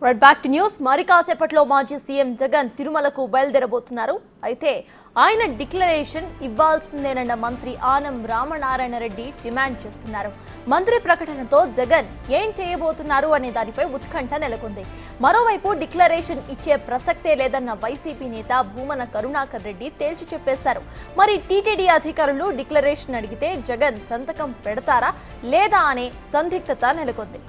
Right back to news. మరి కాసేపట్లో మాజీ సీఎం జగన్ తిరుమలకు బయలుదేరబోతున్నారు. అయితే ఆయన డిక్లరేషన్ ఇవ్వాల్సిందేనన్న మంత్రి ఆనం రామనారాయణ రెడ్డి డిమాండ్ చేస్తున్నారు. మంత్రి ప్రకటనతో జగన్ ఏం చేయబోతున్నారు అనే దానిపై ఉత్కంఠ నెలకొంది. మరోవైపు డిక్లరేషన్ ఇచ్చే ప్రసక్తే లేదన్న వైసీపీ నేత భూమన కరుణాకర్ రెడ్డి తేల్చి చెప్పేశారు. మరి టీటీడీ అధికారులు డిక్లరేషన్ అడిగితే జగన్ సంతకం పెడతారా లేదా అనే సందిగ్ధత నెలకొంది.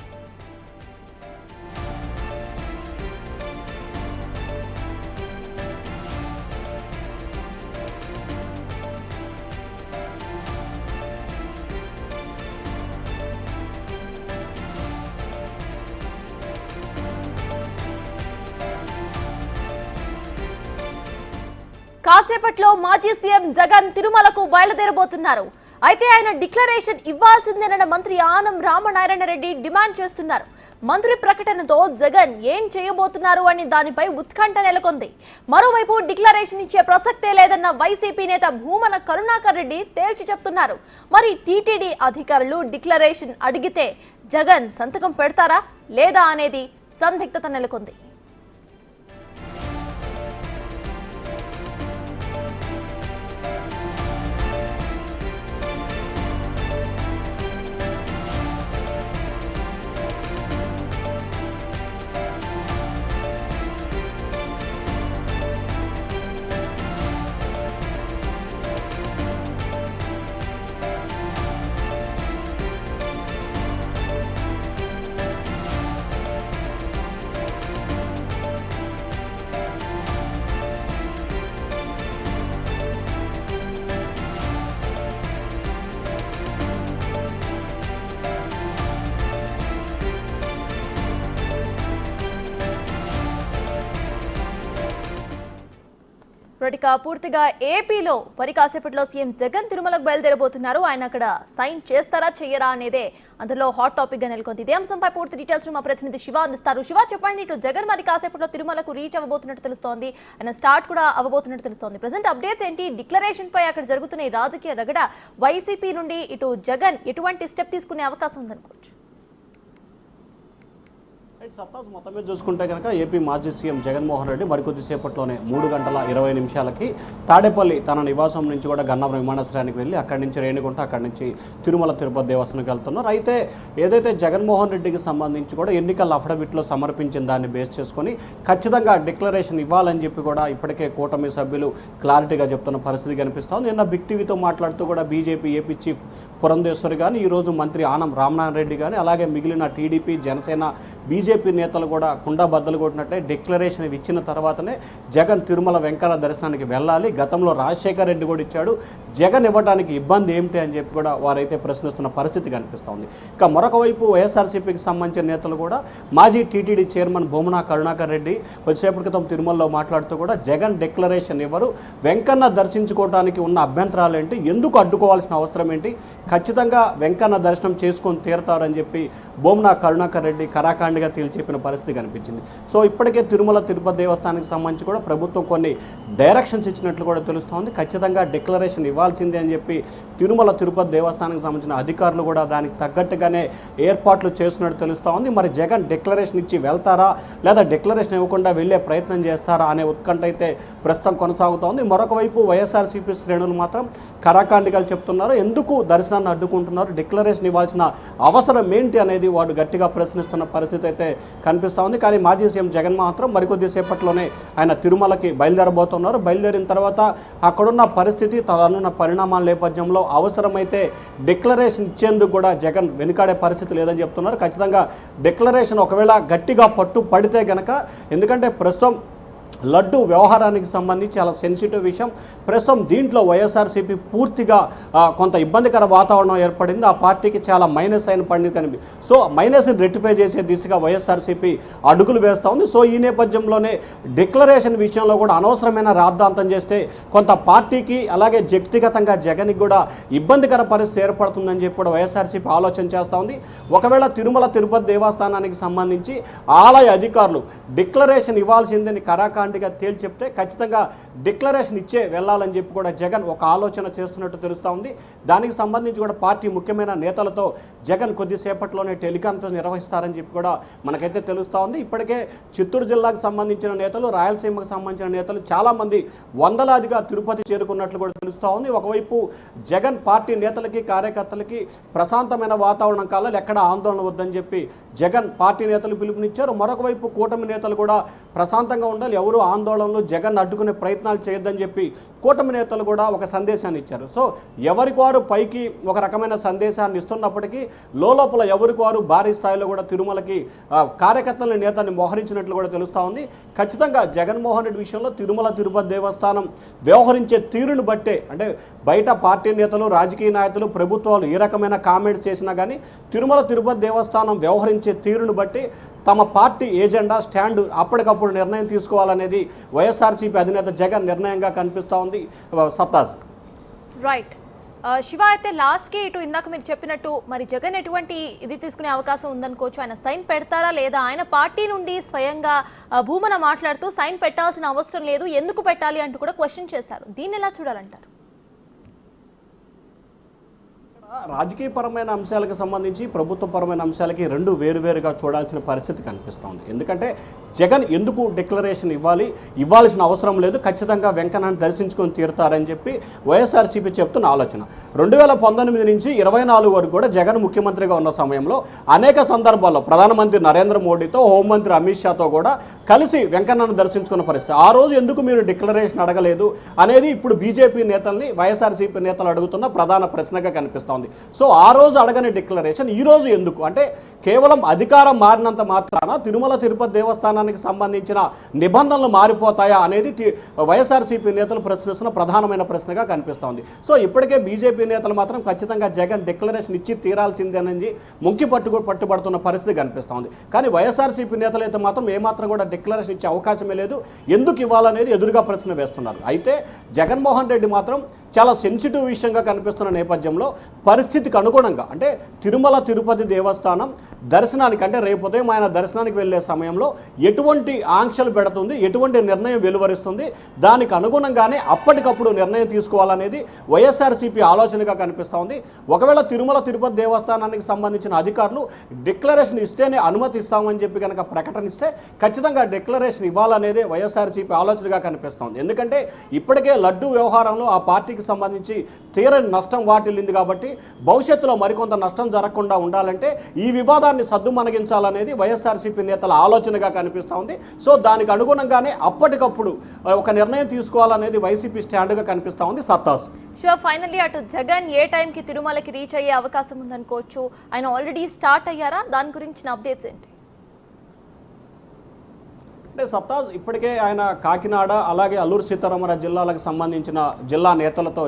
కాసేపట్లో మాజీ సీఎం జగన్ తిరుమలకు బయలుదేరబోతున్నారు. అయితే ఆయన డిక్లరేషన్ ఇవ్వాల్సిందేనన్న మంత్రి ఆనం రామనారాయణ రెడ్డి డిమాండ్ చేస్తున్నారు. మంత్రి ప్రకటనతో జగన్ ఏం చేయబోతున్నారు అని దానిపై ఉత్కంఠ నెలకొంది. మరోవైపు డిక్లరేషన్ ఇచ్చే ప్రసక్తే లేదన్న వైసీపీ నేత భూమన కరుణాకర్ రెడ్డి తేల్చి చెప్తున్నారు. మరి టీటీడీ అధికారులు డిక్లరేషన్ అడిగితే జగన్ సంతకం పెడతారా లేదా అనేది సందిగ్ధత నెలకొంది. పూర్తిగా ఏపీలో మరి కాసేపట్లో సీఎం జగన్ తిరుమలకు బయలుదేరబోతున్నారు. ఆయన అక్కడ సైన్ చేస్తారా చెయ్యరా అనేదే అందులో హాట్ టాపిక్ గా నెలకొంది. ఇదే అంశంపై పూర్తి డీటెయిల్స్ మా ప్రతినిధి శివ అందిస్తారు. శివ, చెప్పండి. ఇటు జగన్ మరి కాసేపట్లో తిరుమలకు రీచ్ అవ్వబోతున్నట్టు తెలుస్తోంది, ఆయన స్టార్ట్ కూడా అవ్వబోతున్నట్టు తెలుస్తోంది. ప్రెసెంట్ అప్డేట్స్ ఏంటి? డిక్లరేషన్ పై అక్కడ జరుగుతున్న ఈ రాజకీయ రగడ వైసీపీ నుండి ఇటు జగన్ ఎటువంటి స్టెప్ తీసుకునే అవకాశం ఉందనుకోవచ్చు? సత్తాస్ మొత్తం మీద చూసుకుంటే కనుక ఏపీ మాజీ సీఎం జగన్మోహన్ రెడ్డి మరికొద్దిసేపట్లోనే 3:20 తాడేపల్లి తన నివాసం నుంచి కూడా గన్నవరం విమానాశ్రయానికి వెళ్ళి అక్కడి నుంచి రేణిగుంట, అక్కడి నుంచి తిరుమల తిరుపతి దేవస్థానానికి వెళ్తున్నారు. అయితే ఏదైతే జగన్మోహన్ రెడ్డికి సంబంధించి కూడా ఎన్నికల అఫిడవిట్లో సమర్పించిన దాన్ని బేస్ చేసుకొని ఖచ్చితంగా డిక్లరేషన్ ఇవ్వాలని చెప్పి కూడా ఇప్పటికే కూటమి సభ్యులు క్లారిటీగా చెప్తున్న పరిస్థితి కనిపిస్తోంది. నిన్న బిగ్ టీవీతో మాట్లాడుతూ కూడా బీజేపీ ఏపీ చీఫ్ పురంధేశ్వరి కానీ, ఈరోజు మంత్రి ఆనం రామనారాయణ రెడ్డి కానీ, అలాగే మిగిలిన టీడీపీ, జనసేన, బీజేపీ నేతలు కూడా కుండా బద్దలు కొట్టినట్టే డిక్లరేషన్ ఇచ్చిన తర్వాతనే జగన్ తిరుమల వెంకన్న దర్శనానికి వెళ్ళాలి. గతంలో రాజశేఖర్ రెడ్డి కూడా ఇచ్చాడు, జగన్ ఇవ్వడానికి ఇబ్బంది ఏమిటి అని చెప్పి కూడా వారైతే ప్రశ్నిస్తున్న పరిస్థితి కనిపిస్తోంది. ఇక మరొక వైపు వైఎస్ఆర్సీపీకి సంబంధించిన నేతలు కూడా మాజీ టీటీడీ చైర్మన్ భూమన కరుణాకర్ రెడ్డి కొద్దిసేపటి క్రితం తిరుమలలో మాట్లాడుతూ కూడా జగన్ డిక్లరేషన్ ఇవ్వరు, వెంకన్న దర్శించుకోవడానికి ఉన్న అభ్యంతరాలు ఏంటి, ఎందుకు అడ్డుకోవాల్సిన అవసరం ఏంటి, ఖచ్చితంగా వెంకన్న దర్శనం చేసుకొని తీరుతారని చెప్పి భూమన కరుణాకర్ రెడ్డి కరాఖండిగా చెప్పిన పరిస్థితి కనిపించింది. సో ఇప్పటికే తిరుమల తిరుపతి దేవస్థానానికి సంబంధించి కూడా ప్రభుత్వం కొన్ని డైరెక్షన్స్ ఇచ్చినట్లు కూడా తెలుస్తోంది. ఖచ్చితంగా డిక్లరేషన్ ఇవ్వాల్సిందే అని చెప్పి తిరుమల తిరుపతి దేవస్థానానికి సంబంధించిన అధికారులు కూడా దానికి తగ్గట్టుగానే ఏర్పాట్లు చేస్తున్నట్టు తెలుస్తూ ఉంది. మరి జగన్ డిక్లరేషన్ ఇచ్చి వెళ్తారా లేదా డిక్లరేషన్ ఇవ్వకుండా వెళ్లే ప్రయత్నం చేస్తారా అనే ఉత్కంఠ అయితే ప్రస్తుతం కొనసాగుతోంది. మరొక వైపు వైఎస్ఆర్సీపీ శ్రేణులు మాత్రం కరాఖండిగా చెప్తున్నారు, ఎందుకు దర్శనాన్ని అడ్డుకుంటున్నారు, డిక్లరేషన్ ఇవ్వాల్సిన అవసరం ఏంటి అనేది వాడు గట్టిగా ప్రశ్నిస్తున్న పరిస్థితి అయితే కనిపిస్తూ ఉంది. కానీ మాజీ సీఎం జగన్ మాత్రం మరికొద్దిసేపట్లోనే ఆయన తిరుమలకి బయలుదేరబోతున్నారు. బయలుదేరిన తర్వాత అక్కడున్న పరిస్థితి, తనున్న పరిణామాల నేపథ్యంలో అవసరమైతే డిక్లరేషన్ ఇచ్చేందుకు కూడా జగన్ వెనుకాడే పరిస్థితి లేదని చెప్తున్నారు. ఖచ్చితంగా డిక్లరేషన్ ఒకవేళ గట్టిగా పట్టు పడితే కనుక, ఎందుకంటే ప్రస్తుతం లడ్డు వ్యవహారానికి సంబంధించి చాలా సెన్సిటివ్ విషయం. ప్రస్తుతం దీంట్లో వైఎస్ఆర్సీపీ పూర్తిగా కొంత ఇబ్బందికర వాతావరణం ఏర్పడింది. ఆ పార్టీకి చాలా మైనస్ అయిన పండింది కనిపి, సో మైనస్ని రెక్టిఫై చేసే దిశగా వైఎస్ఆర్సీపీ అడుగులు వేస్తూ ఉంది. సో ఈ నేపథ్యంలోనే డిక్లరేషన్ విషయంలో కూడా అనవసరమైన రాద్ధాంతం చేస్తే కొంత పార్టీకి అలాగే వ్యక్తిగతంగా జగన్కి కూడా ఇబ్బందికర పరిస్థితి ఏర్పడుతుందని చెప్పి కూడా వైఎస్ఆర్సీపీ ఆలోచన చేస్తూ ఉంది. ఒకవేళ తిరుమల తిరుపతి దేవస్థానానికి సంబంధించి ఆలయ అధికారులు డిక్లరేషన్ ఇవ్వాల్సిందని కరాఖండిగా కరాఖండిగా తేల్చి చెప్తే ఖచ్చితంగా డిక్లరేషన్ ఇచ్చే వెళ్ళాలని చెప్పి కూడా జగన్ ఒక ఆలోచన చేస్తున్నట్టు తెలుస్తూ ఉంది. దానికి సంబంధించి కూడా పార్టీ ముఖ్యమైన నేతలతో జగన్ కొద్దిసేపట్లోనే టెలికాన్ఫరెన్స్ నిర్వహిస్తారని చెప్పి కూడా మనకైతే తెలుస్తూ ఉంది. ఇప్పటికే చిత్తూరు జిల్లాకు సంబంధించిన నేతలు, రాయలసీమకు సంబంధించిన నేతలు చాలామంది వందలాదిగా తిరుపతి చేరుకున్నట్లు కూడా తెలుస్తూ ఉంది. ఒకవైపు జగన్ పార్టీ నేతలకి, కార్యకర్తలకి ప్రశాంతమైన వాతావరణం కావాలి, ఎక్కడ ఆందోళన వద్దని చెప్పి జగన్ పార్టీ నేతలు పిలుపునిచ్చారు. మరొక వైపు కూటమి నేతలు కూడా ప్రశాంతంగా ఉండాలి, ఎవరు ఆందోళనలు జగన్ అడ్డుకునే ప్రయత్నాలు చేయొద్దని చెప్పి కూటమి నేతలు కూడా ఒక సందేశాన్ని ఇచ్చారు. సో ఎవరికి వారు పైకి ఒక రకమైన సందేశాన్ని ఇస్తున్నప్పటికీ లోపల ఎవరికి వారు భారీ స్థాయిలో కూడా తిరుమలకి కార్యకర్తల నేతని మోహరించినట్లు కూడా తెలుస్తూ ఉంది. ఖచ్చితంగా జగన్మోహన్ రెడ్డి విషయంలో తిరుమల తిరుపతి దేవస్థానం వ్యవహరించే తీరును బట్టే, అంటే బయట పార్టీ నేతలు, రాజకీయ నాయకులు, ప్రభుత్వాలు ఏ రకమైన కామెంట్స్ చేసినా కానీ తిరుమల తిరుపతి దేవస్థానం వ్యవహరించే తీరును బట్టి తమ పార్టీ ఏజెండా, స్టాండ్ అప్పటికప్పుడు నిర్ణయం తీసుకోవాలనేది వైఎస్ఆర్సీపీ అధినేత జగన్ నిర్ణయంగా కనిపిస్తూ ఉంది. సత్తాజ్ రైట్. శివ, అయితే లాస్ట్కి ఇటు ఇందాక మీరు చెప్పినట్టు మరి జగన్ ఎటువంటి ఇది తీసుకునే అవకాశం ఉందనుకోవచ్చు? ఆయన సైన్ పెడతారా లేదా? ఆయన పార్టీ నుండి స్వయంగా భూమన మాట్లాడుతూ సైన్ పెట్టాల్సిన అవసరం లేదు, ఎందుకు పెట్టాలి అంటూ కూడా క్వశ్చన్ చేస్తారు. దీన్ని ఎలా చూడాలంటారు? రాజకీయపరమైన అంశాలకు సంబంధించి ప్రభుత్వపరమైన అంశాలకి రెండు వేరువేరుగా చూడాల్సిన పరిస్థితి కనిపిస్తోంది. ఎందుకంటే జగన్ ఎందుకు డిక్లరేషన్ ఇవ్వాల్సిన అవసరం లేదు, ఖచ్చితంగా వెంకన్నని దర్శించుకొని తీరుతారని చెప్పి వైఎస్ఆర్సీపీ చెప్తున్న ఆలోచన. 2019 నుంచి 24 వరకు కూడా జగన్ ముఖ్యమంత్రిగా ఉన్న సమయంలో అనేక సందర్భాల్లో ప్రధానమంత్రి నరేంద్ర మోడీతో, హోంమంత్రి అమిత్ షాతో కూడా కలిసి వెంకన్నను దర్శించుకున్న పరిస్థితి. ఆ రోజు ఎందుకు మీరు డిక్లరేషన్ అడగలేదు అనేది ఇప్పుడు బీజేపీ నేతల్ని వైఎస్ఆర్సీపీ నేతలు అడుగుతున్న ప్రధాన ప్రశ్నగా కనిపిస్తోంది. సో ఆ రోజు అడగని డిక్లరేషన్ ఈ రోజు ఎందుకు? అంటే కేవలం అధికారం మారినంత మాత్రాన తిరుమల తిరుపతి దేవస్థానానికి సంబంధించిన నిబంధనలు మారిపోతాయా అనేది వైఎస్ఆర్సీపీ నేతలు ప్రశ్నిస్తున్న ప్రధానమైన ప్రశ్నగా కనిపిస్తోంది. సో ఇప్పటికే బీజేపీ నేతలు మాత్రం ఖచ్చితంగా జగన్ డిక్లరేషన్ ఇచ్చి తీరాల్సిందేనని పట్టుబడుతున్న పరిస్థితి కనిపిస్తోంది. కానీ వైఎస్ఆర్సీపీ నేతలు అయితే మాత్రం ఏమాత్రం కూడా డిక్లరేషన్ ఇచ్చే అవకాశమే లేదు, ఎందుకు ఇవ్వాలనేది ఎదురుగా ప్రశ్న వేస్తున్నారు. అయితే జగన్మోహన్ రెడ్డి మాత్రం చాలా సెన్సిటివ్ విషయంగా కనిపిస్తున్న నేపథ్యంలో పరిస్థితికి అనుగుణంగా, అంటే తిరుమల తిరుపతి దేవస్థానం దర్శనానికి, అంటే రేపు ఉదయం ఆయన దర్శనానికి వెళ్ళే సమయంలో ఎటువంటి ఆంక్షలు పెడుతుంది, ఎటువంటి నిర్ణయం వెలువరిస్తుంది, దానికి అనుగుణంగానే అప్పటికప్పుడు నిర్ణయం తీసుకోవాలనేది వైఎస్ఆర్సీపీ ఆలోచనగా కనిపిస్తోంది. ఒకవేళ తిరుమల తిరుపతి దేవస్థానానికి సంబంధించిన అధికారులు డిక్లరేషన్ ఇస్తేనే అనుమతి ఇస్తామని చెప్పి కనుక ప్రకటనిస్తే ఖచ్చితంగా డిక్లరేషన్ ఇవ్వాలనేదే వైఎస్ఆర్సీపీ ఆలోచనగా కనిపిస్తోంది. ఎందుకంటే ఇప్పటికే లడ్డూ వ్యవహారంలో ఆ పార్టీకి సంబంధించి తీరని నష్టం వాటిల్లింది కాబట్టి భవిష్యత్తులో మరికొంత నష్టం జరగకుండా ఉండాలంటే ఈ వివాదాన్ని సద్దుమణగించాలనేది వైఎస్ఆర్సీపీ నేతల ఆలోచనగా కనిపిస్తూ ఉంది. సో దానికి అనుగుణంగానే అప్పటికప్పుడు ఒక నిర్ణయం తీసుకోవాలనేది వైసీపీ స్టాండ్గా కనిపిస్తూ ఉంది. సత్తాస్ ఫైనల్లీ అటు జగన్ ఏ టైంకి తిరుమలకి రీచ్ అయ్యే అవకాశం ఉందనుకోవచ్చు? ఆయన ఆల్రెడీ స్టార్ట్ అయ్యారా? దాని గురించిన అప్డేట్స్ ఏంటి? అంటే సత్తాజ్ ఇప్పటికే ఆయన కాకినాడ అలాగే అల్లూరు సీతారామరాజు జిల్లాలకు సంబంధించిన జిల్లా నేతలతో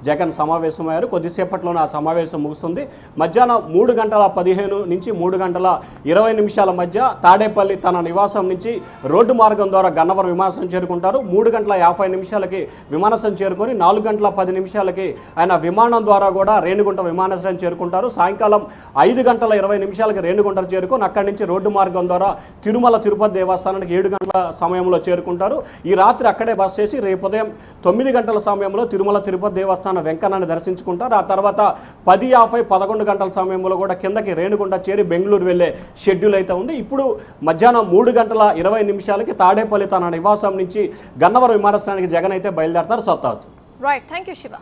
జగన్ సమావేశమయ్యారు. కొద్దిసేపట్లోనే ఆ సమావేశం ముగుస్తుంది. మధ్యాహ్నం 3:15 నుంచి 3:20 మధ్య తాడేపల్లి తన నివాసం నుంచి రోడ్డు మార్గం ద్వారా గన్నవరం విమానాశ్రయం చేరుకుంటారు. 3:50 విమానాశ్రయం చేరుకొని 4:10 ఆయన విమానం ద్వారా కూడా రేణిగుంట విమానాశ్రయం చేరుకుంటారు. సాయంకాలం 5:20 రేణిగుంట చేరుకొని అక్కడి నుంచి రోడ్డు మార్గం ద్వారా తిరుమల తిరుపతి దేవస్థానానికి 7 గంటల సమయంలో చేరుకుంటారు. ఈ రాత్రి అక్కడే బస చేసి రేపు ఉదయం 9 గంటల సమయంలో తిరుమల తిరుపతి దేవస్థానం వెంకన్నని దర్శించుకుంటారు. ఆ తర్వాత 10:50, 11 గంటల సమయంలో కూడా కిందకి రేణిగుంట చేరి బెంగళూరు వెళ్లే షెడ్యూల్ అయితే ఉంది. ఇప్పుడు మధ్యాహ్నం 3:20 తాడేపల్లి తన నివాసం నుంచి గన్నవరం విమానాశ్రయానికి జగన్ అయితే బయలుదేరతారు. సత్తాజ్. Right, thank you Shiva.